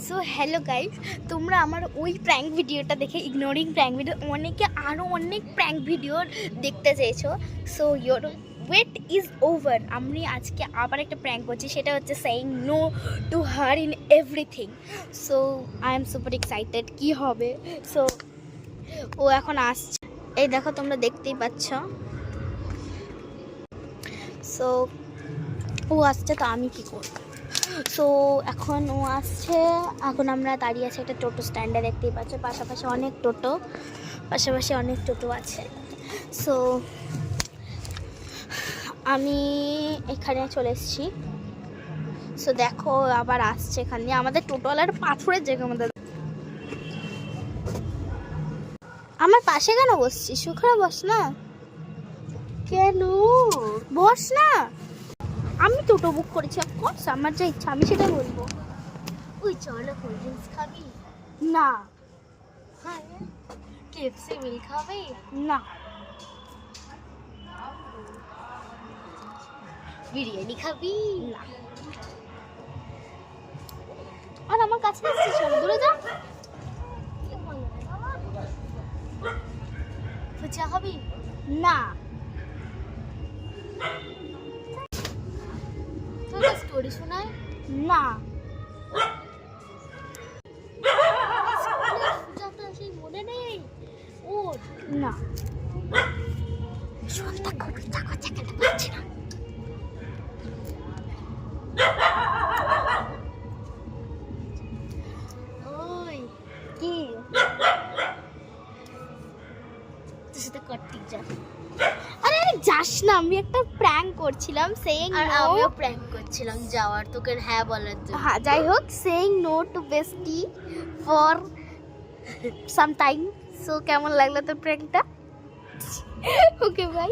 So hello guys, তোমরা আমার ওই প্র্যাঙ্ক ভিডিওটা দেখে ইগনোরিং প্র্যাঙ্ক ভিডিও অনেকে আরও অনেক প্র্যাঙ্ক ভিডিও দেখতে চেয়েছো। So your wait is over. আমি আজকে আবার একটা প্র্যাঙ্ক করছি, সেটা হচ্ছে saying no to her in everything. So I am super excited কী হবে। সো ও এখন আসছে, এই দেখো তোমরা দেখতেই পাচ্ছ। সো ও আসছে, তো আমি কী করব। সো এখন ও আসছে, এখন আমরা দাঁড়িয়ে আছি একটা টোটো স্ট্যান্ডে, দেখতেই পাচ্ছ পাশাপাশি অনেক টোটো আছে। সো আমি এখানে চলে এসেছি। সো দেখো আবার আসছে এখান দিয়ে, আমাদের টোটোওয়ালার পাথরের জায়গা আমাদের। আমার পাশে কেন বসছিস? সুখরা বস না। কেন বস না? আমি টোটো বুক করেছি, অফকোর্স আমার যা ইচ্ছা আমি সেটা বলবো। ওই চলো কোল্ড ড্রিঙ্কস খাবি? না হ্যাঁ, কেএফসি মিল খাবি? না বিরিয়ানি খাবি? না। আর আমার কাছে আসছিস কেন? দূরে যা। ফুচকা খাবি? না তোর স্টোরি শোনায়? না পূজাটা সেই মনে নেই ওর? না। সন্ধ্যা খুব ইচ্ছা করছে, খেতে পারছি না। ওই কি? তোর সাথে কার্তিক যা। আরে আরে যাস না, আমি একটা প্র্যাঙ্ক করছিলাম সেইং আর নো। আমিও প্র্যাঙ্ক করছিলাম যাওয়ার, তোকে হ্যাঁ বলার জন্য। হ্যাঁ যাই হোক, saying no to bestie for some time. So কেমন লাগলো তোর প্র্যাঙ্কটা? Okay bye.